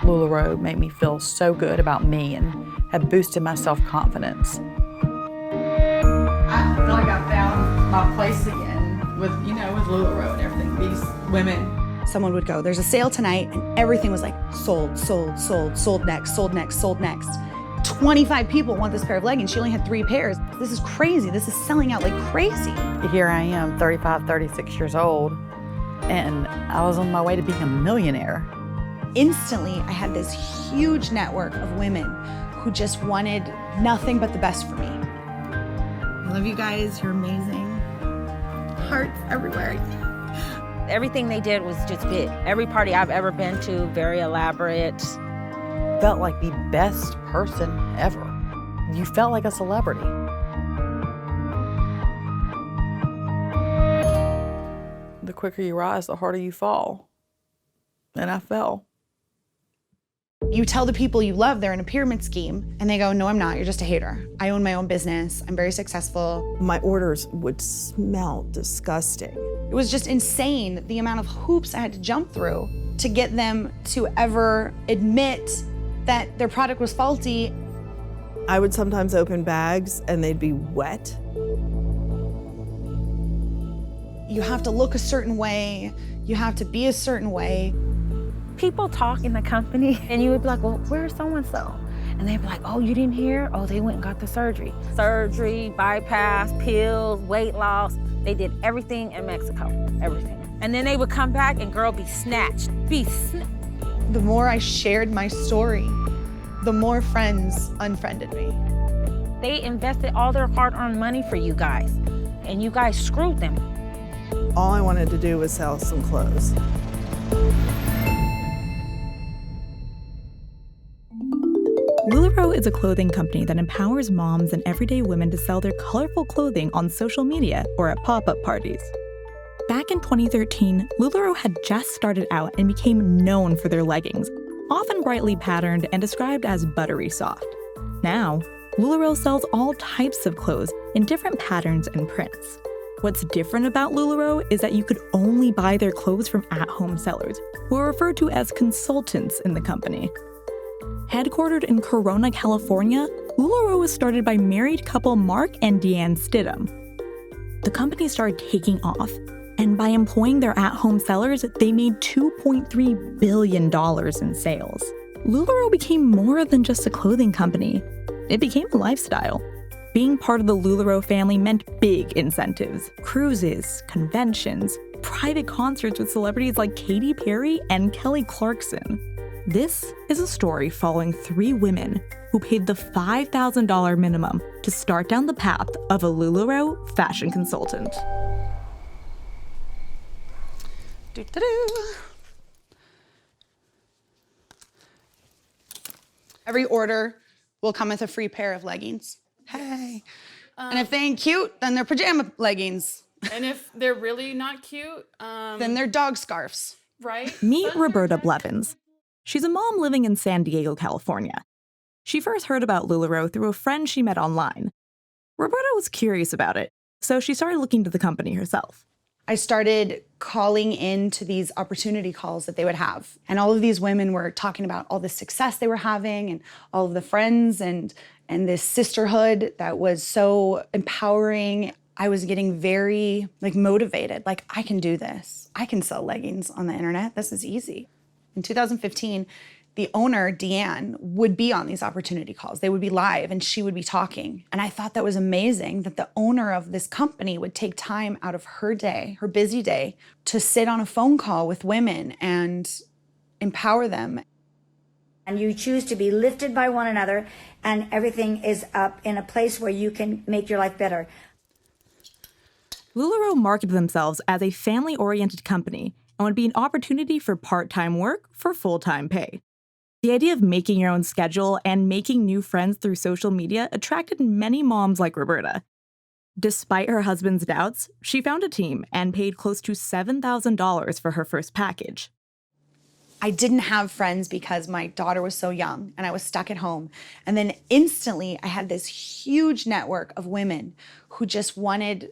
LuLaRoe made me feel so good about me and had boosted my self-confidence. I feel like I found my place again with LuLaRoe and everything, these women. Someone would go, there's a sale tonight, and everything was like sold, sold, sold, sold next, sold next, sold next. 25 people want this pair of leggings. She only had 3 pairs. This is crazy. This is selling out like crazy. Here I am, 35, 36 years old, and I was on my way to being a millionaire. Instantly, I had this huge network of women who just wanted nothing but the best for me. I love you guys. You're amazing. Hearts everywhere. Everything they did was just big. Every party I've ever been to, very elaborate. Felt like the best person ever. You felt like a celebrity. The quicker you rise, the harder you fall. And I fell. You tell the people you love they're in a pyramid scheme, and they go, no, I'm not, you're just a hater. I own my own business, I'm very successful. My orders would smell disgusting. It was just insane, the amount of hoops I had to jump through to get them to ever admit that their product was faulty. I would sometimes open bags and they'd be wet. You have to look a certain way, you have to be a certain way. People talk in the company and you would be like, well, where's so-and-so? And they'd be like, oh, you didn't hear? Oh, they went and got the surgery. Surgery, bypass, pills, weight loss. They did everything in Mexico, everything. And then they would come back and girl be snatched, The more I shared my story, the more friends unfriended me. They invested all their hard-earned money for you guys, and you guys screwed them. All I wanted to do was sell some clothes. LuLaRoe is a clothing company that empowers moms and everyday women to sell their colorful clothing on social media or at pop-up parties. Back in 2013, LuLaRoe had just started out and became known for their leggings, often brightly patterned and described as buttery soft. Now, LuLaRoe sells all types of clothes in different patterns and prints. What's different about LuLaRoe is that you could only buy their clothes from at-home sellers, who are referred to as consultants in the company. Headquartered in Corona, California, LuLaRoe was started by married couple Mark and Deanne Stidham. The company started taking off, and by employing their at-home sellers, they made $2.3 billion in sales. LuLaRoe became more than just a clothing company. It became a lifestyle. Being part of the LuLaRoe family meant big incentives, cruises, conventions, private concerts with celebrities like Katy Perry and Kelly Clarkson. This is a story following 3 women who paid the $5,000 minimum to start down the path of a LuLaRoe fashion consultant. Every order will come with a free pair of leggings. Hey. And if they ain't cute, then they're pajama leggings. And if they're really not cute, then they're dog scarves. Right? Meet Roberta Blevins. She's a mom living in San Diego, California. She first heard about LuLaRoe through a friend she met online. Roberta was curious about it, so she started looking to the company herself. I started calling into these opportunity calls that they would have. And all of these women were talking about all the success they were having and all of the friends and this sisterhood that was so empowering. I was getting very motivated, I can do this. I can sell leggings on the internet. This is easy. In 2015, the owner, Deanne, would be on these opportunity calls. They would be live and she would be talking. And I thought that was amazing that the owner of this company would take time out of her day, her busy day, to sit on a phone call with women and empower them. And you choose to be lifted by one another, and everything is up in a place where you can make your life better. LuLaRoe marketed themselves as a family-oriented company and would be an opportunity for part-time work for full-time pay. The idea of making your own schedule and making new friends through social media attracted many moms like Roberta. Despite her husband's doubts, she found a team and paid close to $7,000 for her first package. I didn't have friends because my daughter was so young and I was stuck at home. And then instantly I had this huge network of women who just wanted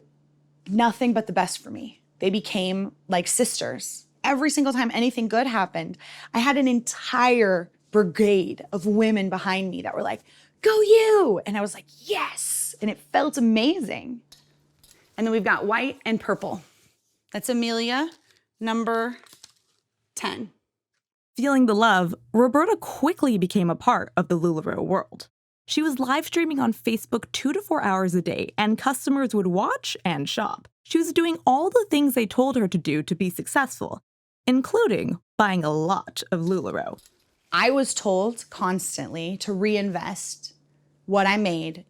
nothing but the best for me. They became like sisters. Every single time anything good happened, I had an entire brigade of women behind me that were like, go you! And I was like, yes! And it felt amazing. And then we've got white and purple. That's Amelia, number 10. Feeling the love, Roberta quickly became a part of the LuLaRoe world. She was live streaming on Facebook 2 to 4 hours a day, and customers would watch and shop. She was doing all the things they told her to do to be successful, including buying a lot of LuLaRoe. I was told constantly to reinvest what I made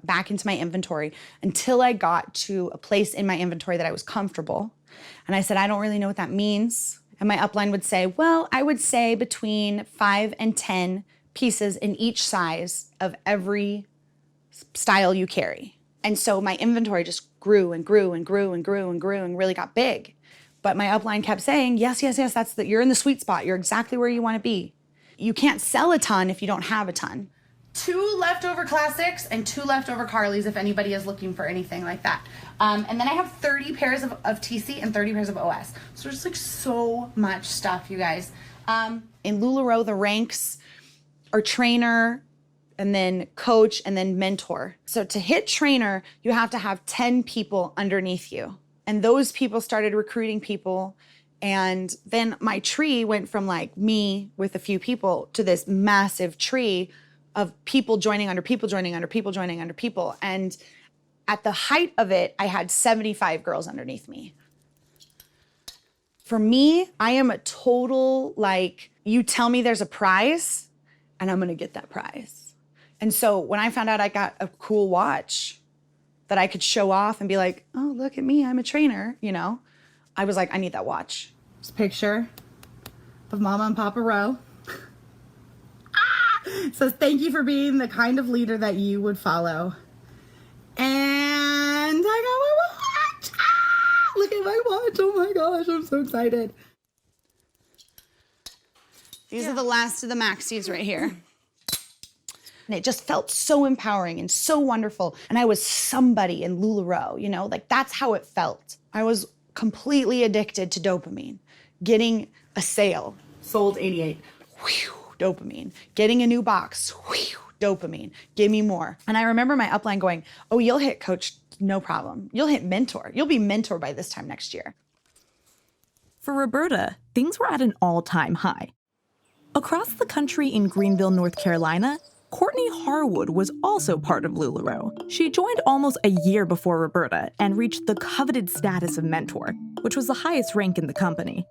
back into my inventory until I got to a place in my inventory that I was comfortable. And I said, I don't really know what that means. And my upline would say, well, I would say between 5 and 10 pieces in each size of every style you carry. And so my inventory just grew and grew and grew and grew and grew and really got big. But my upline kept saying, yes, you're in the sweet spot. You're exactly where you want to be. You can't sell a ton if you don't have a ton. 2 leftover classics and 2 leftover Carlys if anybody is looking for anything like that. And then I have 30 pairs of TC and 30 pairs of OS. So there's like so much stuff, you guys. In LuLaRoe, the ranks are trainer, and then coach, and then mentor. So to hit trainer, you have to have 10 people underneath you. And those people started recruiting people. And then my tree went from like me with a few people to this massive tree of people joining under people, joining under people, joining under people. And at the height of it, I had 75 girls underneath me. For me, I am a total, like, you tell me there's a prize, and I'm gonna get that prize. And so when I found out I got a cool watch that I could show off and be like, oh, look at me, I'm a trainer, you know? I was like, I need that watch. This picture of Mama and Papa Rowe. Says, thank you for being the kind of leader that you would follow. And I got my watch. Look at my watch. Oh my gosh, I'm so excited. These are the last of the maxis right here. And it just felt so empowering and so wonderful. And I was somebody in LuLaRoe, you know, like that's how it felt. I was completely addicted to dopamine. Getting a sale, sold 88, whew, dopamine. Getting a new box, whew, dopamine. Give me more. And I remember my upline going, oh, you'll hit coach, no problem. You'll hit mentor. You'll be mentor by this time next year. For Roberta, things were at an all-time high. Across the country in Greenville, North Carolina, Courtney Harwood was also part of LuLaRoe. She joined almost a year before Roberta and reached the coveted status of mentor, which was the highest rank in the company.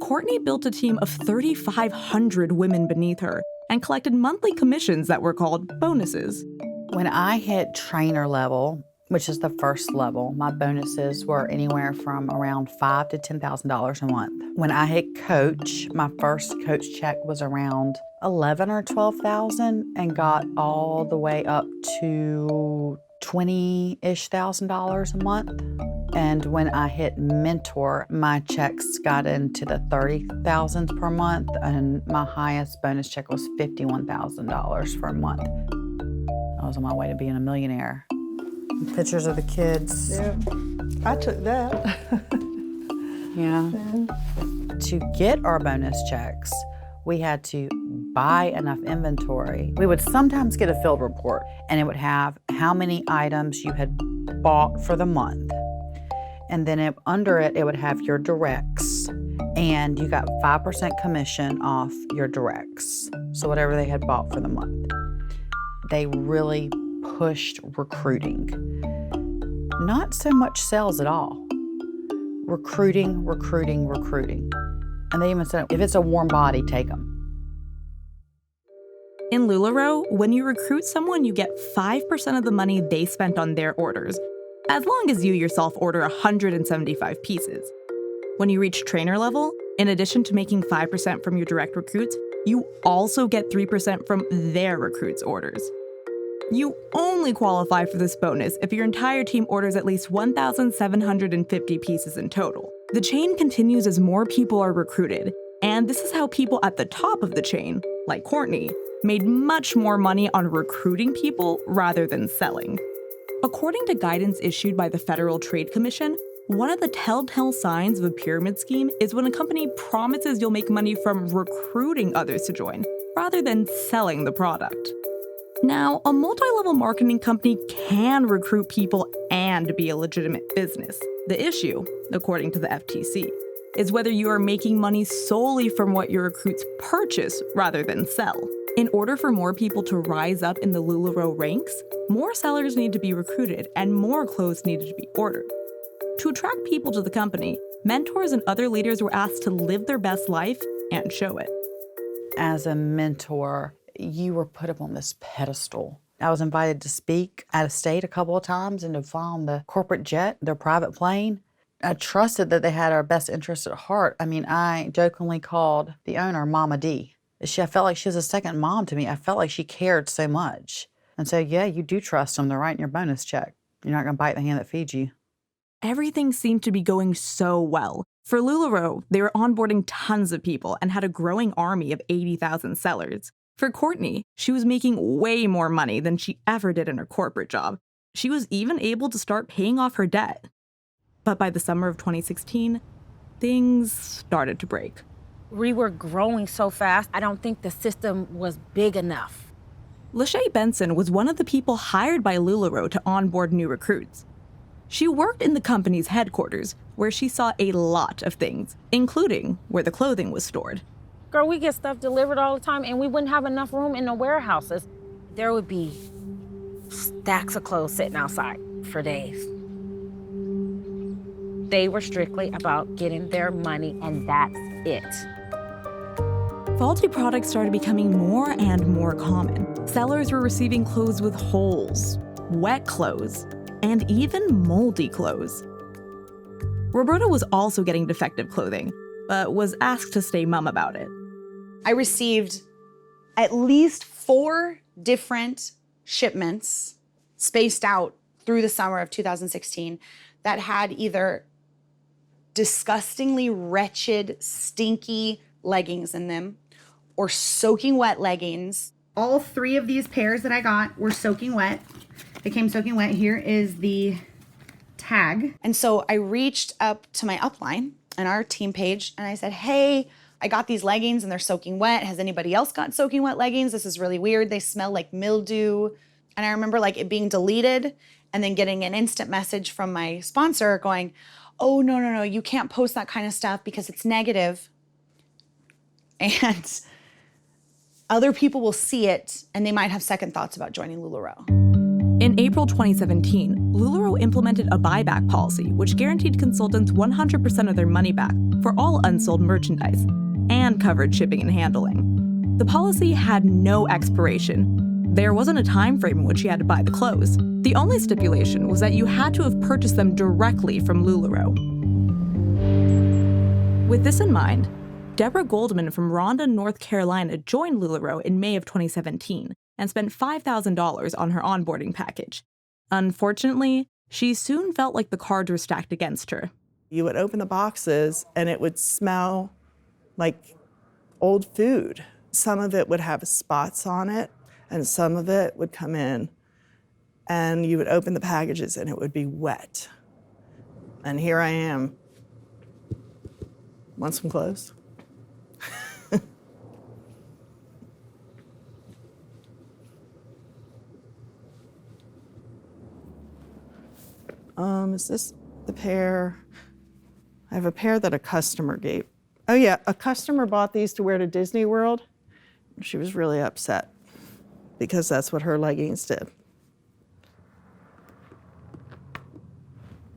Courtney built a team of 3,500 women beneath her and collected monthly commissions that were called bonuses. When I hit trainer level, which is the first level, my bonuses were anywhere from around $5,000 to $10,000 a month. When I hit coach, my first coach check was around $11,000 or $12,000 and got all the way up to $20,000-ish a month. And when I hit mentor, my checks got into the $30,000s per month, and my highest bonus check was $51,000 for a month. I was on my way to being a millionaire. Pictures of the kids. Yeah, I took that. Yeah. To get our bonus checks, we had to buy enough inventory. We would sometimes get a field report, and it would have how many items you had bought for the month. And then under it, it would have your directs. And you got 5% commission off your directs. So whatever they had bought for the month. They really pushed recruiting. Not so much sales at all. Recruiting, recruiting, recruiting. And they even said, if it's a warm body, take them. In LuLaRoe, when you recruit someone, you get 5% of the money they spent on their orders, as long as you yourself order 175 pieces. When you reach trainer level, in addition to making 5% from your direct recruits, you also get 3% from their recruits' orders. You only qualify for this bonus if your entire team orders at least 1,750 pieces in total. The chain continues as more people are recruited, and this is how people at the top of the chain, like Courtney, made much more money on recruiting people rather than selling. According to guidance issued by the Federal Trade Commission, One of the telltale signs of a pyramid scheme is when a company promises you'll make money from recruiting others to join, rather than selling the product. Now, a multi-level marketing company can recruit people and be a legitimate business. The issue, according to the FTC, is whether you are making money solely from what your recruits purchase rather than sell. In order for more people to rise up in the LuLaRoe ranks, more sellers need to be recruited and more clothes needed to be ordered. To attract people to the company, mentors and other leaders were asked to live their best life and show it. As a mentor, you were put up on this pedestal. I was invited to speak out of state a couple of times and to fly on the corporate jet, their private plane. I trusted that they had our best interests at heart. I mean, I jokingly called the owner Mama D. I felt like she was a second mom to me. I felt like she cared so much. And so, yeah, you do trust them. They're writing your bonus check. You're not going to bite the hand that feeds you. Everything seemed to be going so well. For LuLaRoe, they were onboarding tons of people and had a growing army of 80,000 sellers. For Courtney, she was making way more money than she ever did in her corporate job. She was even able to start paying off her debt. But by the summer of 2016, things started to break. We were growing so fast, I don't think the system was big enough. Lachey Benson was one of the people hired by LuLaRoe to onboard new recruits. She worked in the company's headquarters, where she saw a lot of things, including where the clothing was stored. Girl, we get stuff delivered all the time, and we wouldn't have enough room in the warehouses. There would be stacks of clothes sitting outside for days. They were strictly about getting their money, and that's it. Faulty products started becoming more and more common. Sellers were receiving clothes with holes, wet clothes, and even moldy clothes. Roberta was also getting defective clothing, but was asked to stay mum about it. I received at least 4 different shipments spaced out through the summer of 2016 that had either disgustingly wretched, stinky leggings in them or soaking wet leggings. All 3 of these pairs that I got were soaking wet. They came soaking wet. Here is the tag. And so I reached up to my upline and our team page and I said, hey, I got these leggings and they're soaking wet. Has anybody else got soaking wet leggings? This is really weird. They smell like mildew. And I remember like it being deleted and then getting an instant message from my sponsor going, oh, no, you can't post that kind of stuff because it's negative. And other people will see it and they might have second thoughts about joining LuLaRoe. In April 2017, LuLaRoe implemented a buyback policy which guaranteed consultants 100% of their money back for all unsold merchandise and covered shipping and handling. The policy had no expiration. There wasn't a time frame in which you had to buy the clothes. The only stipulation was that you had to have purchased them directly from LuLaRoe. With this in mind, Deborah Goldman from Rhonda, North Carolina joined LuLaRoe in May of 2017 and spent $5,000 on her onboarding package. Unfortunately, she soon felt like the cards were stacked against her. You would open the boxes and it would smell like old food. Some of it would have spots on it and some of it would come in and you would open the packages and it would be wet. And here I am. Want some clothes? Is this the pair? I have a pair that a customer gave. Oh yeah, a customer bought these to wear to Disney World. She was really upset because that's what her leggings did.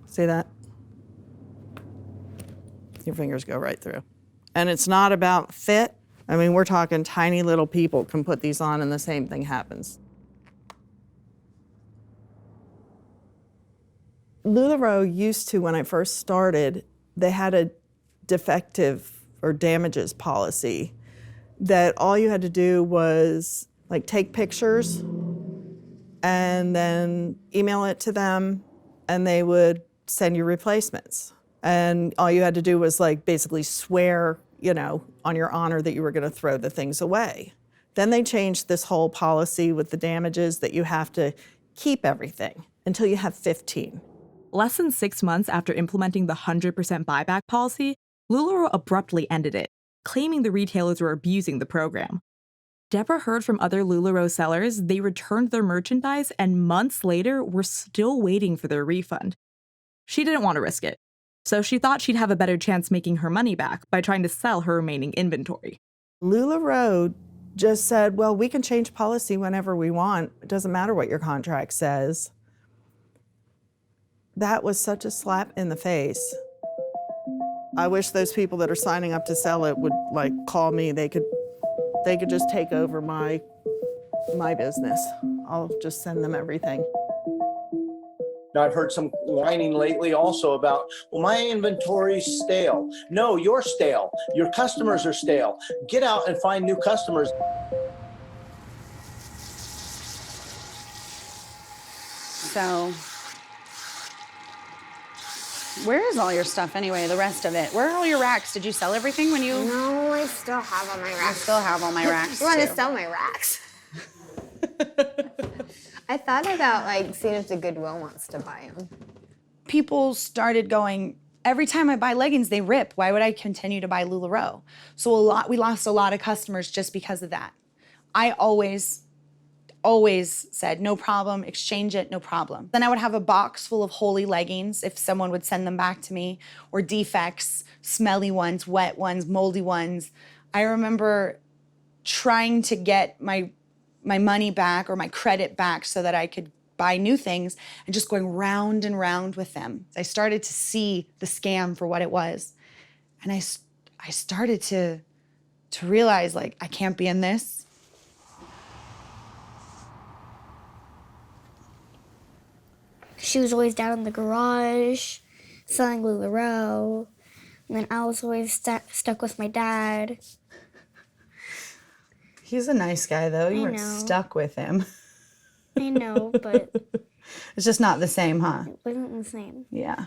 See that? Your fingers go right through. And it's not about fit. I mean, we're talking tiny little people can put these on and the same thing happens. LuLaRoe used to, when I first started, they had a defective or damages policy that all you had to do was like take pictures and then email it to them and they would send you replacements. And all you had to do was like basically swear, you know, on your honor that you were going to throw the things away. Then they changed this whole policy with the damages that you have to keep everything until you have 15. Less than 6 months after implementing the 100% buyback policy, LuLaRoe abruptly ended it, claiming the retailers were abusing the program. Deborah heard from other LuLaRoe sellers they returned their merchandise and months later were still waiting for their refund. She didn't want to risk it, so she thought she'd have a better chance making her money back by trying to sell her remaining inventory. LuLaRoe just said, well, we can change policy whenever we want. It doesn't matter what your contract says. That was such a slap in the face. I wish those people that are signing up to sell it would call me. They could just take over my business. I'll just send them everything. Now, I've heard some whining lately also about, well, my inventory's stale. No, you're stale. Your customers are stale. Get out and find new customers. So, where is all your stuff anyway, the rest of it? Where are all your racks? Did you sell everything when you... No, I still have all my racks. I still have all my racks, You want to too. sell my racks? I thought about seeing if the Goodwill wants to buy them. People started going, every time I buy leggings, they rip. Why would I continue to buy LuLaRoe? So we lost a lot of customers just because of that. I always said, no problem, exchange it, no problem. Then I would have a box full of holey leggings if someone would send them back to me, or defects, smelly ones, wet ones, moldy ones. I remember trying to get my money back or my credit back so that I could buy new things and just going round and round with them. I started to see the scam for what it was. And I started to realize, I can't be in this. She was always down in the garage selling LuLaRoe. And then I was always stuck with my dad. He's a nice guy, though. You I weren't know. stuck with him. I know, but It's just not the same, huh? it wasn't the same. Yeah.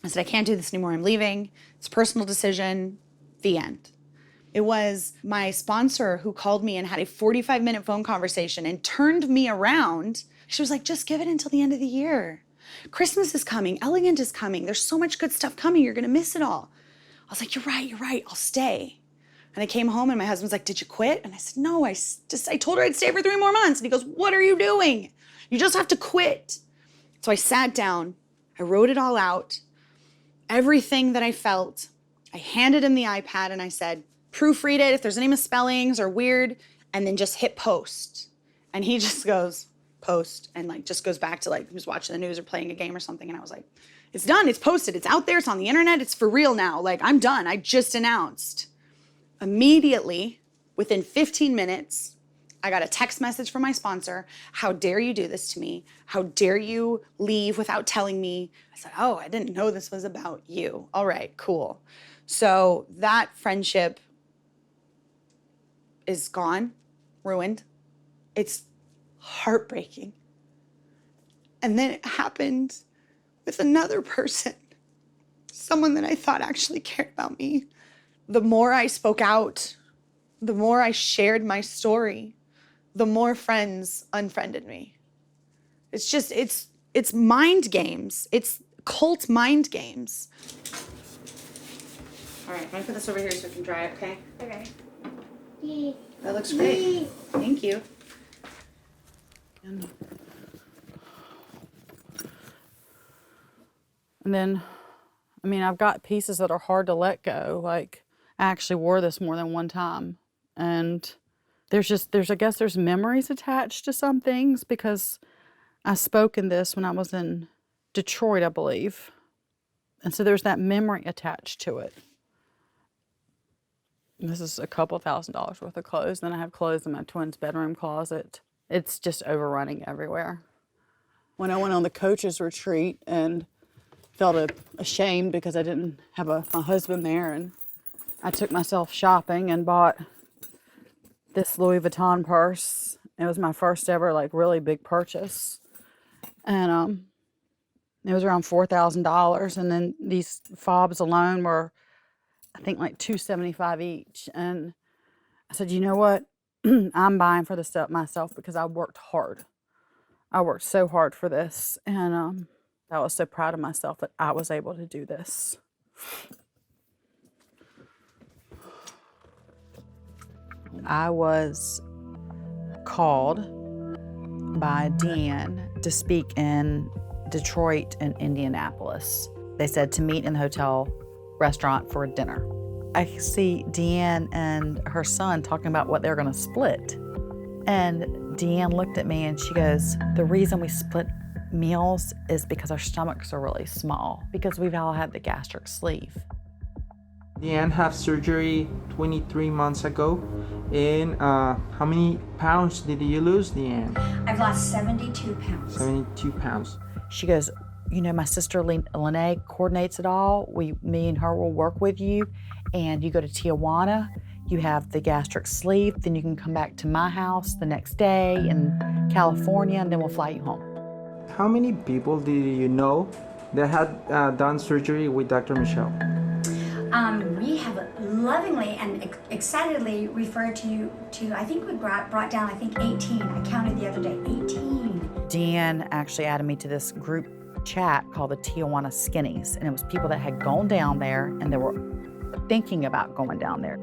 I said, I can't do this anymore. I'm leaving. It's a personal decision. The end. It was my sponsor who called me and had a 45-minute phone conversation and turned me around. She was like, just give it until the end of the year. Christmas is coming. Elegant is coming. There's so much good stuff coming. You're going to miss it all. I was like, you're right. I'll stay. And I came home and my husband's like, did you quit? And I said, no, I told her I'd stay for 3 more months. And he goes, what are you doing? You just have to quit. So I sat down, I wrote it all out, everything that I felt. I handed him the iPad and I said, proofread it if there's any misspellings or weird, and then just hit post. And he just goes, post, and just goes back to he was watching the news or playing a game or something. And I was like, it's done, it's posted, it's out there, it's on the internet, it's for real now. I'm done, I just announced. Immediately, within 15 minutes, I got a text message from my sponsor. How dare you do this to me? How dare you leave without telling me? I said, oh, I didn't know this was about you. All right, cool. So that friendship is gone, ruined. It's heartbreaking. And then it happened with another person, someone that I thought actually cared about me. The more I spoke out, the more I shared my story, the more friends unfriended me. It's just, it's mind games. It's cult mind games. All right, I'm gonna put this over here so it can dry, okay? Okay. That looks great. Thank you. And then, I've got pieces that are hard to let go. I actually wore this more than one time. And I guess there's memories attached to some things because I spoke in this when I was in Detroit, I believe. And so there's that memory attached to it. This is a couple $1,000s worth of clothes. Then I have clothes in my twin's bedroom closet. It's just overrunning everywhere. When I went on the coach's retreat and felt ashamed because I didn't have my husband there, and I took myself shopping and bought this Louis Vuitton purse. It was my first ever really big purchase. And it was around $4,000. And then these fobs alone were, I think, $275 each. And I said, you know what? I'm buying for this stuff myself because I worked hard. I worked so hard for this. And I was so proud of myself that I was able to do this. I was called by Deanne to speak in Detroit and Indianapolis. They said to meet in the hotel restaurant for dinner. I see Deanne and her son talking about what they're gonna split. And Deanne looked at me and she goes, the reason we split meals is because our stomachs are really small, because we've all had the gastric sleeve. Deanne had surgery 23 months ago. And how many pounds did you lose, Deanne? I've lost 72 pounds. 72 pounds. She goes, you know, my sister Lene coordinates it all. Me and her will work with you. And you go to Tijuana, you have the gastric sleeve, then you can come back to my house the next day in California, and then we'll fly you home. How many people did you know that had done surgery with Dr. Michelle? We have lovingly and excitedly referred to I think we brought down, 18. I counted the other day, 18. Deanne actually added me to this group chat called the Tijuana Skinnies, and it was people that had gone down there and they were thinking about going down there.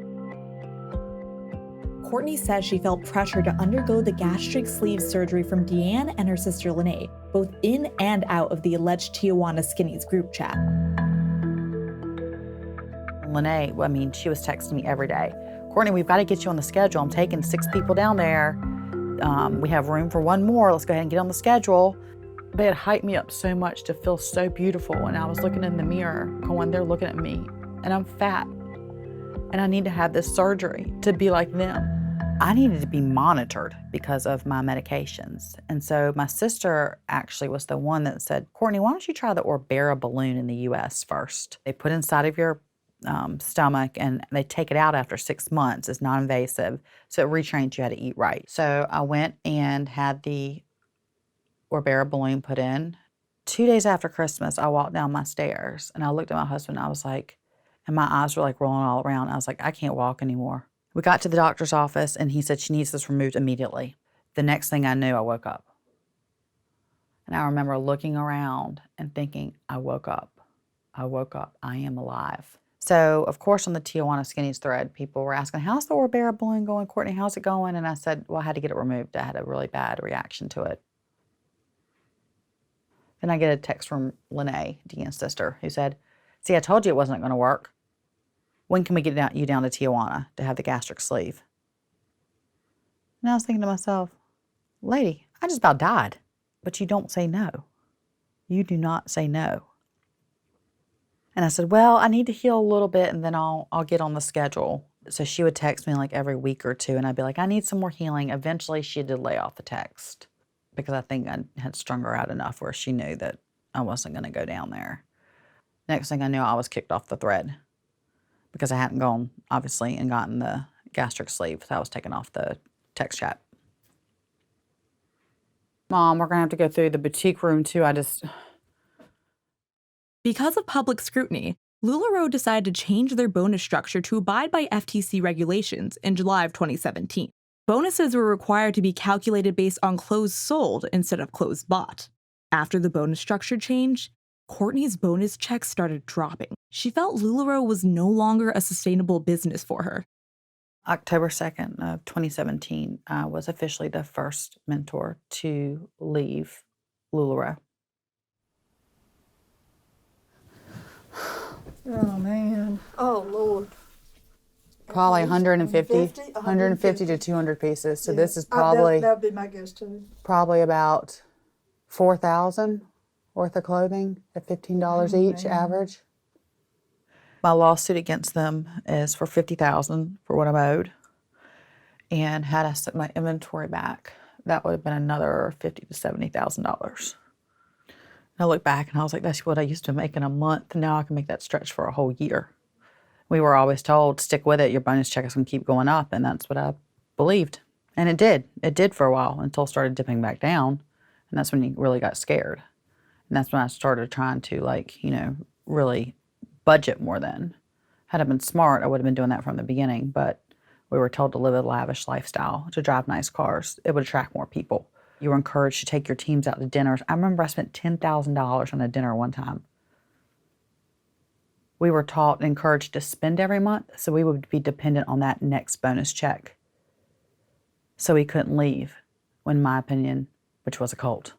Courtney says she felt pressure to undergo the gastric sleeve surgery from Deanne and her sister Lene, both in and out of the alleged Tijuana Skinnies group chat. Lene, I mean, she was texting me every day. Courtney, we've got to get you on the schedule. I'm taking 6 people down there. We have room for 1 more. Let's go ahead and get on the schedule. They had hyped me up so much to feel so beautiful. And I was looking in the mirror going, they're looking at me and I'm fat. And I need to have this surgery to be like them. I needed to be monitored because of my medications. And so my sister actually was the one that said, Courtney, why don't you try the Orbera balloon in the US first? They put inside of your stomach and they take it out after 6 months. It's non-invasive, so it retrains you how to eat right. So I went and had the Orbera balloon put in. 2 days after Christmas, I walked down my stairs and I looked at my husband and I was like, and my eyes were like rolling all around. I was like, I can't walk anymore. We got to the doctor's office and he said she needs this removed immediately. The next thing I knew, I woke up. And I remember looking around and thinking, I woke up, I am alive. So, of course, on the Tijuana Skinnies thread, people were asking, how's the Orbera balloon going, Courtney? How's it going? And I said, well, I had to get it removed. I had a really bad reaction to it. Then I get a text from Lene, Deanne's sister, who said, see, I told you it wasn't going to work. When can we get you down to Tijuana to have the gastric sleeve? And I was thinking to myself, lady, I just about died. But you don't say no. You do not say no. And I said, well, I need to heal a little bit and then I'll get on the schedule. So she would text me like every week or two and I'd be like, I need some more healing. Eventually she did lay off the text because I think I had strung her out enough where she knew that I wasn't going to go down there. Next thing I knew, I was kicked off the thread because I hadn't gone, obviously, and gotten the gastric sleeve. So I was taken off the text chat. Mom, we're going to have to go through the boutique room too. Because of public scrutiny, LuLaRoe decided to change their bonus structure to abide by FTC regulations in July of 2017. Bonuses were required to be calculated based on clothes sold instead of clothes bought. After the bonus structure changed, Courtney's bonus checks started dropping. She felt LuLaRoe was no longer a sustainable business for her. October 2nd of 2017, I was officially the first mentor to leave LuLaRoe. Oh, man. Oh, Lord. Probably 150 to 200 pieces. So this is probably... That would be my guess, too. Probably about $4,000 worth of clothing at $15 each average. My lawsuit against them is for $50,000 for what I'm owed. And had I set my inventory back, that would have been another $50,000 to $70,000. I look back and I was like, that's what I used to make in a month. Now I can make that stretch for a whole year. We were always told, stick with it, your bonus check is going to keep going up. And that's what I believed. And it did. It did for a while until it started dipping back down. And that's when you really got scared. And that's when I started trying to, really budget more then. Had I been smart, I would have been doing that from the beginning. But we were told to live a lavish lifestyle, to drive nice cars. It would attract more people. You were encouraged to take your teams out to dinners. I remember I spent $10,000 on a dinner one time. We were taught and encouraged to spend every month, so we would be dependent on that next bonus check. So we couldn't leave, in my opinion, which was a cult.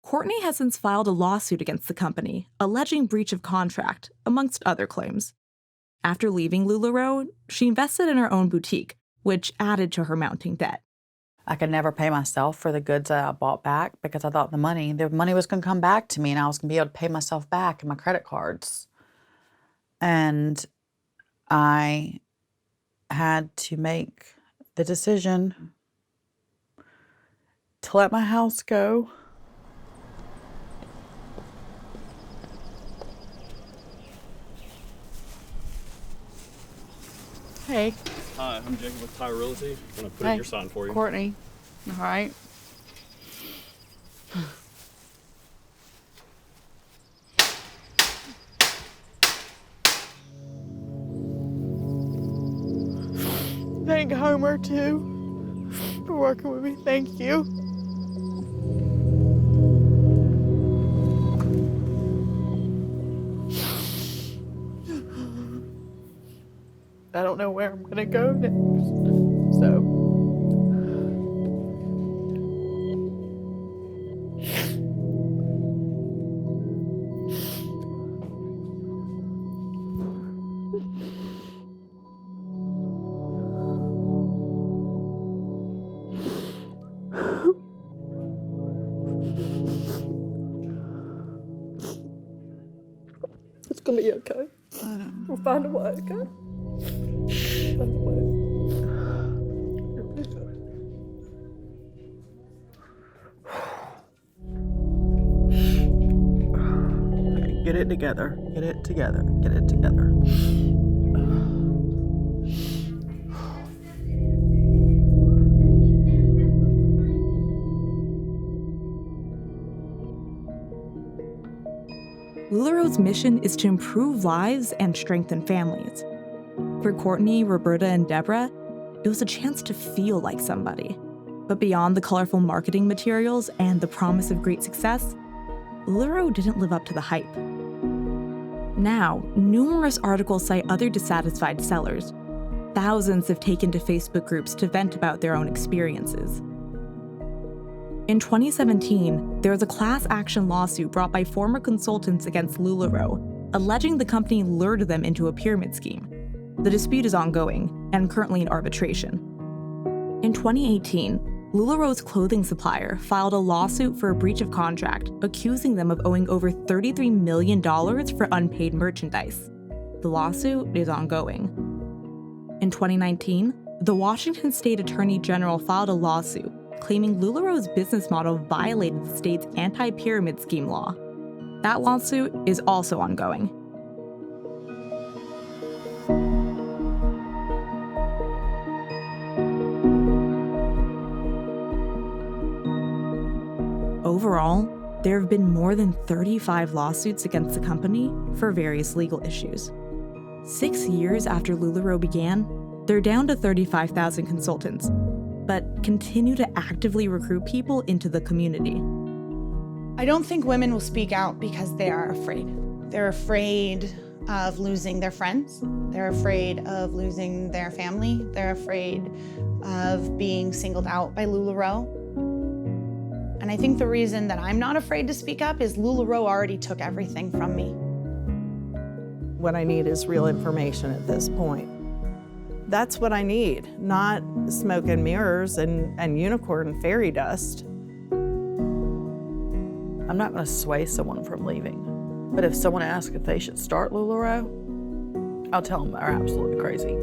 Courtney has since filed a lawsuit against the company, alleging breach of contract, amongst other claims. After leaving LuLaRoe, she invested in her own boutique, which added to her mounting debt. I could never pay myself for the goods that I bought back because I thought the money was going to come back to me and I was going to be able to pay myself back in my credit cards. And I had to make the decision to let my house go. Hey. Hi, I'm Jacob with Ty Realty. I'm going to put in your sign for you. Courtney. All right. Thank Homer, too, for working with me. Thank you. I don't know where I'm going to go next, so. It's gonna be okay. We'll find a way, okay? Find a way. Get it together. Get it together. Get it together. LuLaRoe's mission is to improve lives and strengthen families. For Courtney, Roberta, and Deborah, it was a chance to feel like somebody. But beyond the colorful marketing materials and the promise of great success, LuLaRoe didn't live up to the hype. Now, numerous articles cite other dissatisfied sellers. Thousands have taken to Facebook groups to vent about their own experiences. In 2017, there was a class action lawsuit brought by former consultants against LuLaRoe, alleging the company lured them into a pyramid scheme. The dispute is ongoing and currently in arbitration. In 2018, LuLaRoe's clothing supplier filed a lawsuit for a breach of contract, accusing them of owing over $33 million for unpaid merchandise. The lawsuit is ongoing. In 2019, the Washington State Attorney General filed a lawsuit claiming LuLaRoe's business model violated the state's anti-pyramid scheme law. That lawsuit is also ongoing. Overall, there have been more than 35 lawsuits against the company for various legal issues. 6 years after LuLaRoe began, they're down to 35,000 consultants, but continue to actively recruit people into the community. I don't think women will speak out because they are afraid. They're afraid of losing their friends. They're afraid of losing their family. They're afraid of being singled out by LuLaRoe. And I think the reason that I'm not afraid to speak up is LuLaRoe already took everything from me. What I need is real information at this point. That's what I need, not smoke and mirrors and unicorn fairy dust. I'm not going to sway someone from leaving. But if someone asks if they should start LuLaRoe, I'll tell them they're absolutely crazy.